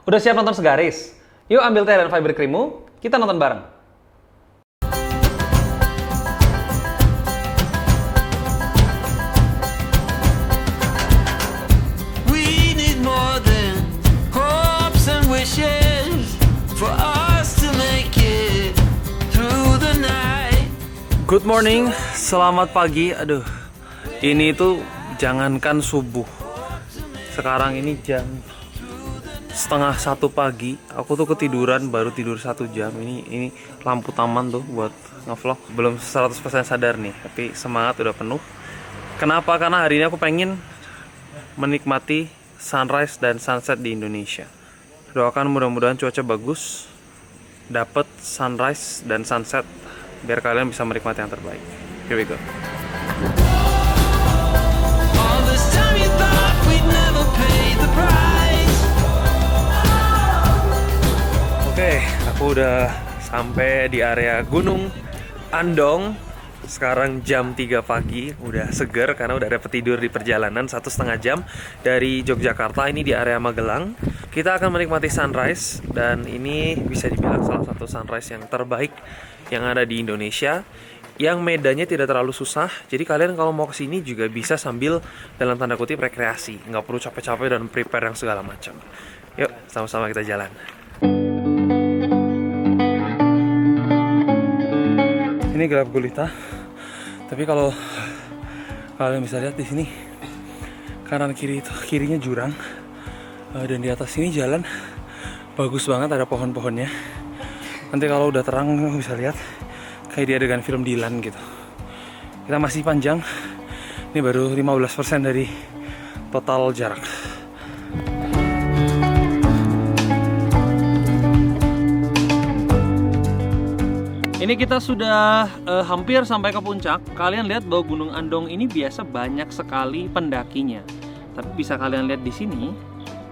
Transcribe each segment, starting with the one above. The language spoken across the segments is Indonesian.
Udah siap nonton Segaris? Yuk ambil teh dan fiber creammu, kita nonton bareng. We need more than hopes and wishes for us to make it through the night. Good morning, selamat pagi. Aduh, ini tuh jangankan subuh. Sekarang ini jam 12:30 pagi. Aku tuh ketiduran, baru tidur 1 jam. Ini lampu taman tuh buat ngevlog. Belum 100% sadar nih, tapi semangat udah penuh. Kenapa? Karena hari ini aku pengen menikmati sunrise dan sunset di Indonesia. Doakan mudah-mudahan cuaca bagus, dapet sunrise dan sunset, biar kalian bisa menikmati yang terbaik. Here we go. All this time you thought we'd never pay the price. Oke, aku udah sampai di area Gunung Andong. Sekarang jam 3 pagi, udah seger karena udah dapet tidur di perjalanan 1,5 jam dari Yogyakarta. Ini di area Magelang. Kita akan menikmati sunrise, dan ini bisa dibilang salah satu sunrise yang terbaik yang ada di Indonesia, yang medannya tidak terlalu susah. Jadi kalian kalau mau kesini juga bisa sambil dalam tanda kutip rekreasi, nggak perlu capek-capek dan prepare yang segala macam. Yuk, sama-sama kita jalan. Ini gelap gulita, tapi kalau kalian bisa lihat di sini kanan kiri itu, kirinya jurang, dan di atas sini jalan bagus banget, ada pohon-pohonnya. Nanti kalau udah terang bisa lihat kayak di adegan film Dylan gitu. Kita masih panjang, ini baru 15% dari total jarak. Ini kita sudah hampir sampai ke puncak. Kalian lihat bahwa Gunung Andong ini biasa banyak sekali pendakinya. Tapi bisa kalian lihat di sini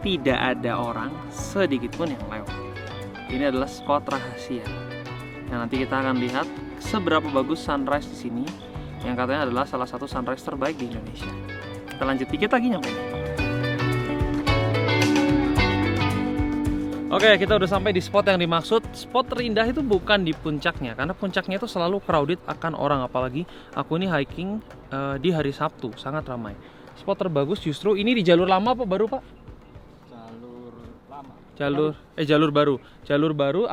tidak ada orang sedikit pun yang lewat. Ini adalah spot rahasia. Yang nanti kita akan lihat seberapa bagus sunrise di sini, yang katanya adalah salah satu sunrise terbaik di Indonesia. Kita lanjut dikit lagi nyampe. Oke, kita udah sampai di spot yang dimaksud. Spot terindah itu bukan di puncaknya, karena puncaknya itu selalu crowded akan orang. Apalagi aku ini hiking di hari Sabtu, sangat ramai. Spot terbagus justru ini di jalur lama apa baru, Pak? Jalur lama. Jalur baru. Jalur baru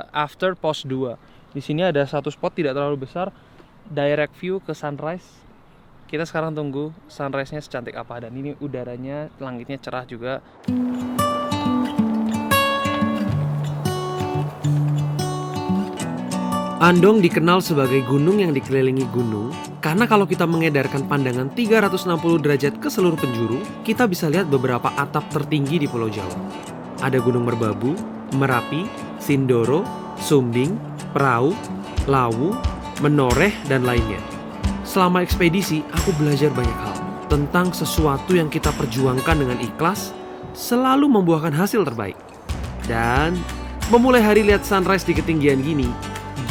after pos 2. Di sini ada satu spot tidak terlalu besar, direct view ke sunrise. Kita sekarang tunggu sunrise-nya secantik apa, dan ini udaranya, langitnya cerah juga. Andong dikenal sebagai gunung yang dikelilingi gunung karena kalau kita mengedarkan pandangan 360 derajat ke seluruh penjuru, kita bisa lihat beberapa atap tertinggi di Pulau Jawa. Ada Gunung Merbabu, Merapi, Sindoro, Sumbing, Perahu, Lawu, Menoreh, dan lainnya. Selama ekspedisi, aku belajar banyak hal tentang sesuatu yang kita perjuangkan dengan ikhlas selalu membuahkan hasil terbaik. Dan memulai hari lihat sunrise di ketinggian gini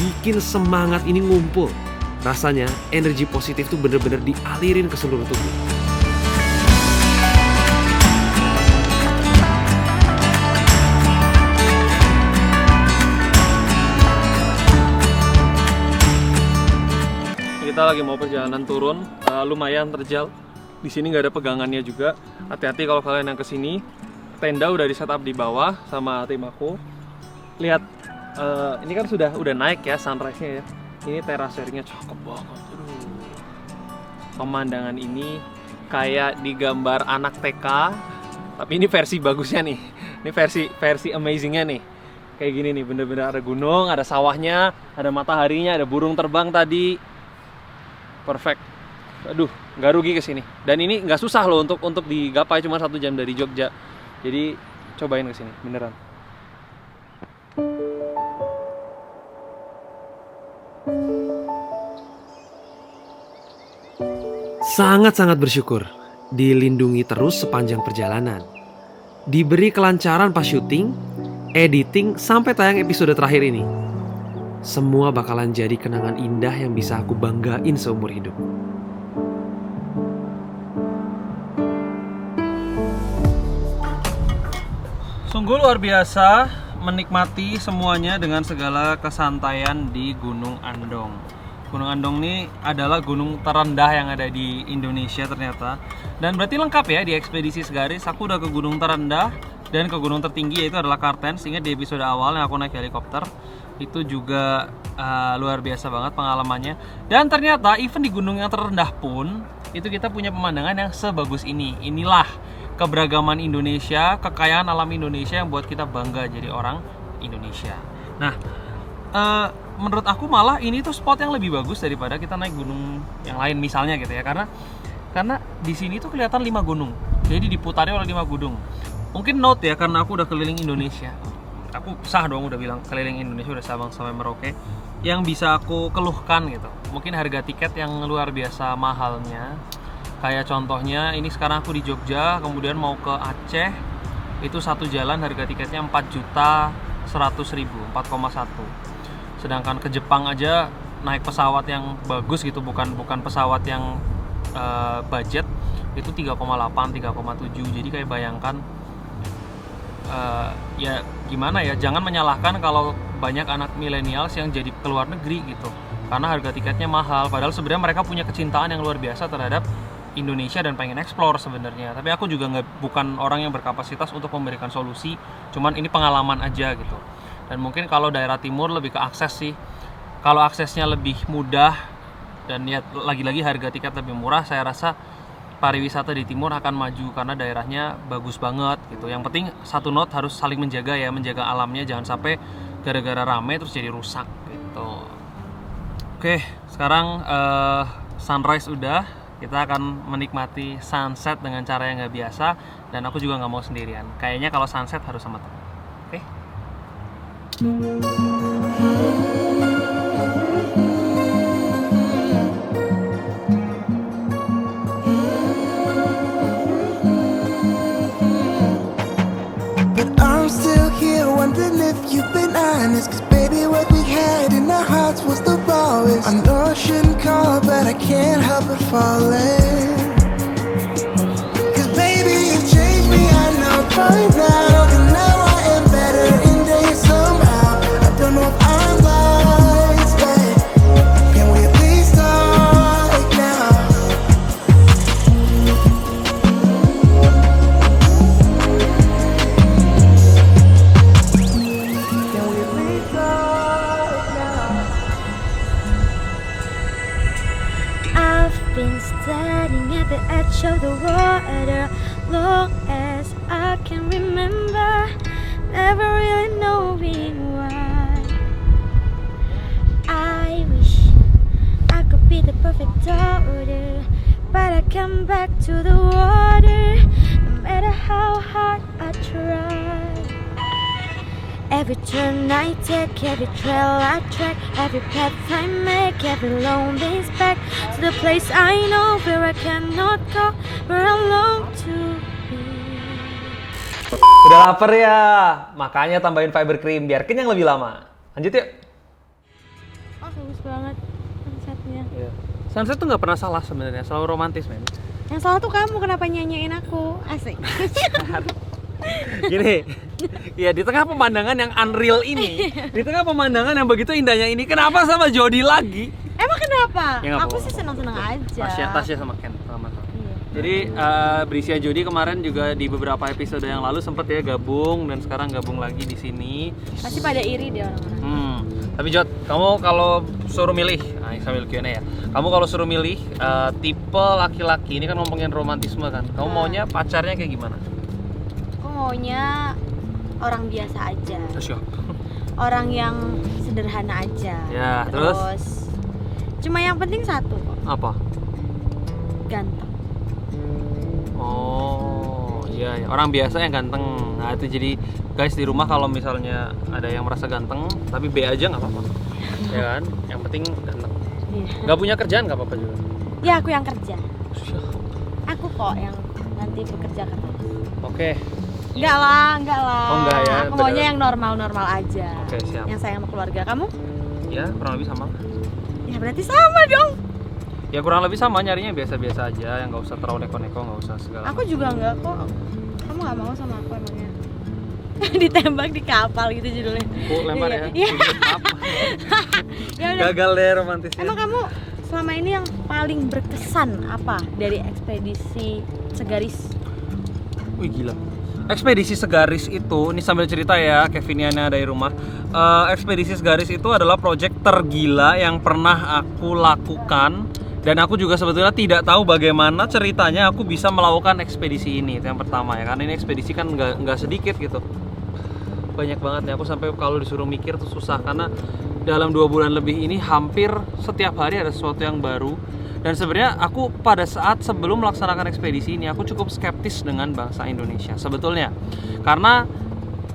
bikin semangat ini ngumpul. Rasanya energi positif tuh bener-bener dialirin ke seluruh tubuh. Kita lagi mau perjalanan turun, lumayan terjal. Di sini nggak ada pegangannya juga. Hati-hati kalau kalian yang kesini. Tenda udah di setup di bawah sama tim aku. Lihat. Ini kan udah naik ya sunrise-nya ya. Ini terasering-nya cakep banget. Aduh. Pemandangan ini kayak digambar anak TK, tapi ini versi bagusnya nih. Ini versi amazing-nya nih. Kayak gini nih, bener-bener ada gunung, ada sawahnya, ada mataharinya, ada burung terbang tadi. Perfect. Aduh, nggak rugi kesini. Dan ini nggak susah loh untuk digapai, cuma 1 jam dari Jogja. Jadi cobain kesini, beneran. Sangat-sangat bersyukur dilindungi terus sepanjang perjalanan. Diberi kelancaran pas syuting, editing, sampai tayang episode terakhir ini. Semua bakalan jadi kenangan indah yang bisa aku banggain seumur hidup. Sungguh luar biasa menikmati semuanya dengan segala kesantaian di Gunung Andong. Gunung Andong ini adalah gunung terendah yang ada di Indonesia ternyata. Dan berarti lengkap ya di ekspedisi Segaris. Aku udah ke gunung terendah dan ke gunung tertinggi, yaitu adalah Kartens. Ingat di episode awal yang aku naik helikopter. Itu juga luar biasa banget pengalamannya. Dan ternyata even di gunung yang terendah pun itu kita punya pemandangan yang sebagus ini. Inilah keberagaman Indonesia, kekayaan alam Indonesia yang buat kita bangga jadi orang Indonesia. Nah, menurut aku malah ini tuh spot yang lebih bagus daripada kita naik gunung yang lain misalnya gitu ya, karena di sini tuh kelihatan 5 gunung. Jadi diputari oleh 5 gunung. Mungkin note ya, karena aku udah keliling Indonesia. Aku sah dong udah bilang keliling Indonesia, udah Sabang sampai Merauke. Yang bisa aku keluhkan gitu. Mungkin harga tiket yang luar biasa mahalnya. Kayak contohnya ini sekarang aku di Jogja, kemudian mau ke Aceh, itu satu jalan harga tiketnya 4.100.000, 4,1. Sedangkan ke Jepang aja naik pesawat yang bagus gitu, bukan pesawat yang budget, itu 3,8, 3,7. Jadi kayak bayangkan ya gimana ya, jangan menyalahkan kalau banyak anak milenials yang jadi ke luar negeri gitu karena harga tiketnya mahal, padahal sebenarnya mereka punya kecintaan yang luar biasa terhadap Indonesia dan pengen explore sebenarnya. Tapi aku juga bukan orang yang berkapasitas untuk memberikan solusi, cuman ini pengalaman aja gitu. Dan mungkin kalau daerah timur lebih ke akses sih. Kalau aksesnya lebih mudah dan ya lagi-lagi harga tiket lebih murah, saya rasa pariwisata di timur akan maju karena daerahnya bagus banget gitu. Yang penting satu note, harus saling menjaga ya, menjaga alamnya, jangan sampai gara-gara rame terus jadi rusak gitu. Oke, sekarang sunrise udah. Kita akan menikmati sunset dengan cara yang nggak biasa, dan aku juga nggak mau sendirian. Kayaknya kalau sunset harus sama teman. Oke? But I'm still here wondering if you've been honest. Cause baby, what we had in our hearts was the rawest. I know I shouldn't call, but I can't help but falling. Cause baby, you changed me, I know by now. And now I am better in days somehow. I don't know if I'm lost, but can we at least talk now? Can we at least talk now? I've been standing at the edge of the water long as I can remember, never really knowing why. I wish I could be the perfect daughter, but I come back to the water no matter how hard I try. Every turn I take, every trail I track, every path I make, every lonely back to the place I know where I cannot go, where I long to be. Udah lapar ya? Makanya tambahin fiber cream biar kenyang lebih lama. Lanjut yuk. Oh, bagus banget sunsetnya. Sunset tuh nggak pernah salah sebenarnya, selalu romantis men. Yang salah tuh kamu, kenapa nyanyiin aku? Asik. Gini, ya di tengah pemandangan yang unreal ini, di tengah pemandangan yang begitu indahnya ini, kenapa sama Jody lagi? Emang kenapa? Ya, nggak Aku apa-apa. sih senang-senang aja. Tasya sama Ken sama. Iya. Jadi Brisia Jody kemarin juga di beberapa episode yang lalu sempet ya gabung, dan sekarang gabung lagi di sini. Pasti pada iri deh orang-orang. Tapi Jod, kamu kalau suruh milih, nah sambil Q&A ya. Kamu kalau suruh milih tipe laki-laki, ini kan ngomongin romantisme kan. Kamu maunya pacarnya kayak gimana? Aku maunya orang biasa aja. Terus Orang yang sederhana aja. Ya, terus? Cuma yang penting satu kok, Apa? ganteng. Oh, iya, orang biasa yang ganteng. Nah, itu jadi guys di rumah kalau misalnya ada yang merasa ganteng, tapi B aja nggak apa-apa. Ya kan? Yang penting ganteng. Iya. Nggak punya kerjaan nggak apa-apa juga. Ya aku yang kerja. Aku kok yang nanti bekerja keras. Oke. Enggak lah. Oh, enggak ya, Aku maunya bener. yang normal-normal aja. Oke, siap. Yang sayang sama keluarga. Kamu? Ya, kurang lebih sama. Ya berarti sama dong. Ya kurang lebih sama, nyarinya biasa-biasa aja, yang nggak usah terlalu neko-neko, nggak usah segala. Aku juga enggak kok. Kamu nggak mau sama aku emangnya? ditembak di kapal gitu judulnya. Lempar ya. Iya. Apa? Ya udah. Gagal deh romantisnya. Emang kamu selama ini yang paling berkesan apa dari ekspedisi Segaris? Wih gila. Ekspedisi Segaris itu, ini sambil cerita ya Keviniana dari rumah. Ekspedisi Segaris itu adalah proyek tergila yang pernah aku lakukan. Dan aku juga sebetulnya tidak tahu bagaimana ceritanya aku bisa melakukan ekspedisi ini. Itu yang pertama ya, karena ini ekspedisi kan nggak sedikit gitu. Banyak banget nih, aku sampai kalau disuruh mikir tuh susah. Karena dalam 2 bulan lebih ini hampir setiap hari ada sesuatu yang baru. Dan sebenarnya aku pada saat sebelum melaksanakan ekspedisi ini aku cukup skeptis dengan bangsa Indonesia sebetulnya. Karena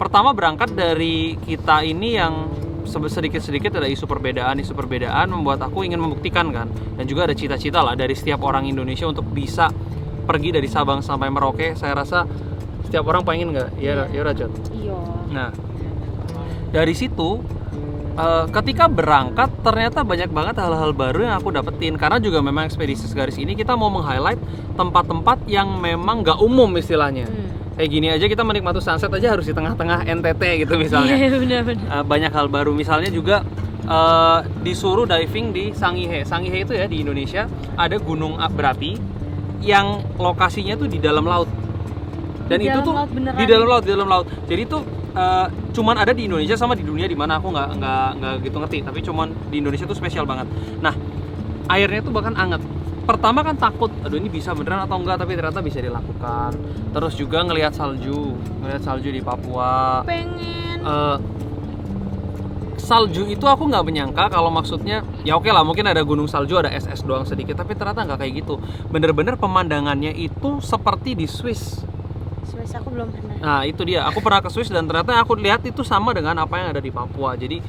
pertama berangkat dari kita ini yang sedikit-sedikit ada isu perbedaan membuat aku ingin membuktikan kan. Dan juga ada cita-cita lah dari setiap orang Indonesia untuk bisa pergi dari Sabang sampai Merauke. Saya rasa setiap orang pengen nggak? Ya Rajat. Iya. Nah, dari situ ketika berangkat ternyata banyak banget hal-hal baru yang aku dapetin. Karena juga memang ekspedisi Segaris ini kita mau meng-highlight tempat-tempat yang memang nggak umum istilahnya. Kayak gini aja kita menikmati sunset aja harus di tengah-tengah NTT gitu misalnya. Iya benar-benar. Banyak hal baru, misalnya juga disuruh diving di Sangihe. Sangihe itu ya di Indonesia ada gunung berapi yang lokasinya tuh di dalam laut. Dan Di itu dalam tuh laut beneran? di dalam laut. Jadi tuh cuman ada di Indonesia sama di dunia di mana aku nggak gitu ngerti. Tapi cuman di Indonesia tuh spesial banget. Nah, airnya tuh bahkan anget. Pertama kan takut, aduh ini bisa beneran atau enggak, tapi ternyata bisa dilakukan. Terus juga ngelihat salju di Papua. Pengen. Salju itu aku nggak menyangka kalau maksudnya ya oke lah mungkin ada gunung salju, ada es doang sedikit, tapi ternyata nggak kayak gitu. Bener-bener pemandangannya itu seperti di Swiss. Swiss aku belum pernah. Nah itu dia, aku pernah ke Swiss dan ternyata aku lihat itu sama dengan apa yang ada di Papua. Jadi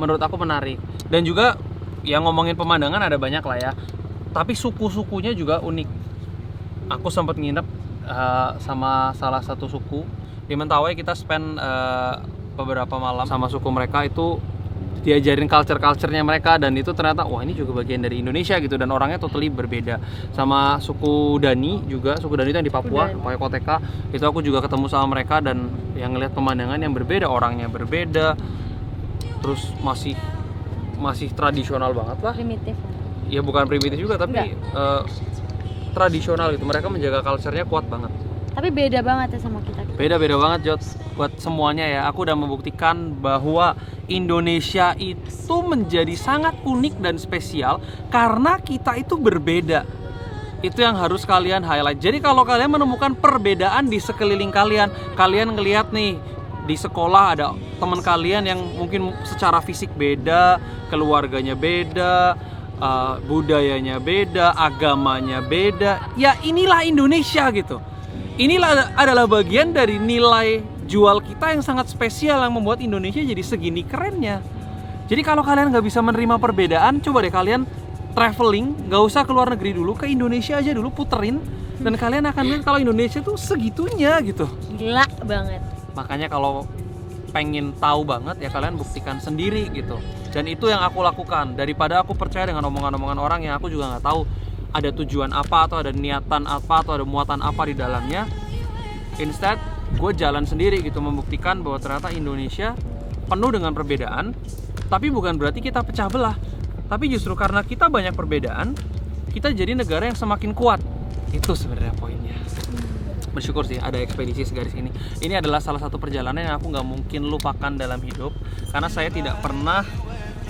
menurut aku menarik. Dan juga ya ngomongin pemandangan ada banyak lah ya, tapi suku-sukunya juga unik. Aku sempat nginep sama salah satu suku di Mentawai. Kita spend beberapa malam sama suku mereka, itu diajarin culture-nya mereka, dan itu ternyata wah ini juga bagian dari Indonesia gitu, dan orangnya totally berbeda. Sama suku Dani juga, suku Dani itu yang di Papua, pakai Koteka, itu aku juga ketemu sama mereka dan yang ngeliat pemandangan yang berbeda, orangnya berbeda, terus masih tradisional banget lah. Primitif. Ya bukan primitif juga, tapi tradisional gitu. Mereka menjaga culture-nya kuat banget. Tapi beda banget ya sama kita. Beda banget Jod. Buat semuanya ya, aku udah membuktikan bahwa Indonesia itu menjadi sangat unik dan spesial karena kita itu berbeda. Itu yang harus kalian highlight. Jadi kalau kalian menemukan perbedaan di sekeliling kalian ngelihat nih di sekolah ada teman kalian yang mungkin secara fisik beda, keluarganya beda, budayanya beda, agamanya beda. Ya inilah Indonesia gitu. Inilah adalah bagian dari nilai jual kita yang sangat spesial yang membuat Indonesia jadi segini kerennya. Jadi kalau kalian nggak bisa menerima perbedaan, coba deh kalian traveling, nggak usah ke luar negeri dulu, ke Indonesia aja dulu puterin, dan kalian akan lihat kalau Indonesia tuh segitunya gitu. Gila banget. Makanya kalau pengen tahu banget ya kalian buktikan sendiri gitu. Dan itu yang aku lakukan, daripada aku percaya dengan omongan-omongan orang yang aku juga nggak tahu ada tujuan apa, atau ada niatan apa, atau ada muatan apa di dalamnya. Instead, gue jalan sendiri gitu, membuktikan bahwa ternyata Indonesia penuh dengan perbedaan. Tapi bukan berarti kita pecah belah, tapi justru karena kita banyak perbedaan, kita jadi negara yang semakin kuat. Itu sebenarnya poinnya. Bersyukur sih ada ekspedisi Segaris ini. Ini adalah salah satu perjalanan yang aku nggak mungkin lupakan dalam hidup, karena saya tidak pernah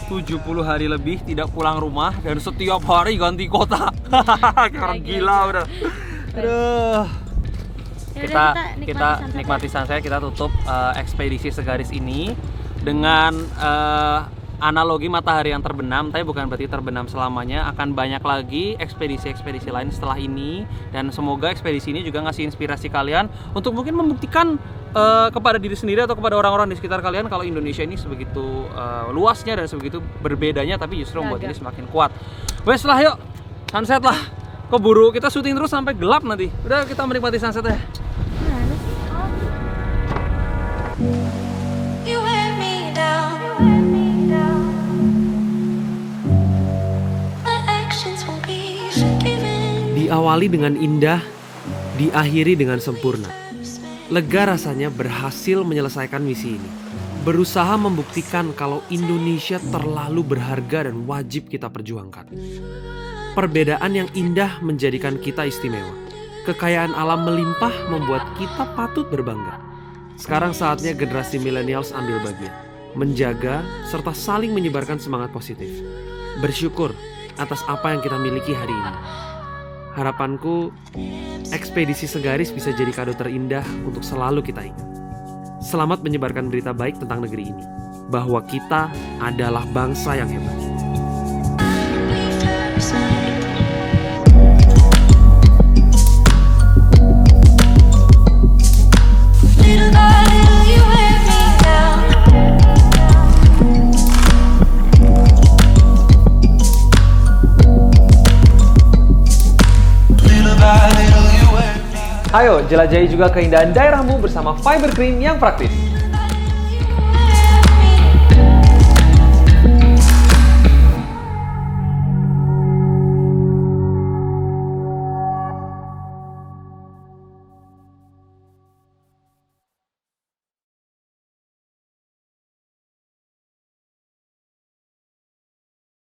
70 hari lebih tidak pulang rumah, dan setiap hari ganti kota. Orang gila udah. Aduh. Kita nikmati sunset. Kita tutup ekspedisi Segaris ini dengan analogi matahari yang terbenam, tapi bukan berarti terbenam selamanya. Akan banyak lagi ekspedisi-ekspedisi lain setelah ini, dan semoga ekspedisi ini juga ngasih inspirasi kalian untuk mungkin membuktikan kepada diri sendiri atau kepada orang-orang di sekitar kalian kalau Indonesia ini sebegitu luasnya dan sebegitu berbedanya, tapi justru membuat ini semakin kuat. Wes lah, yuk sunset lah. Keburu kita syuting terus sampai gelap nanti. Udah, kita menikmati sunset ya. You wear me down. My actions won't be forgiven. Diawali dengan indah, diakhiri dengan sempurna. Lega rasanya berhasil menyelesaikan misi ini. Berusaha membuktikan kalau Indonesia terlalu berharga dan wajib kita perjuangkan. Perbedaan yang indah menjadikan kita istimewa. Kekayaan alam melimpah membuat kita patut berbangga. Sekarang saatnya generasi millennials ambil bagian, menjaga serta saling menyebarkan semangat positif. Bersyukur atas apa yang kita miliki hari ini. Harapanku, ekspedisi Segaris bisa jadi kado terindah untuk selalu kita ingat. Selamat menyebarkan berita baik tentang negeri ini, bahwa kita adalah bangsa yang hebat. Ayo, jelajahi juga keindahan daerahmu bersama Fiber Cream yang praktis.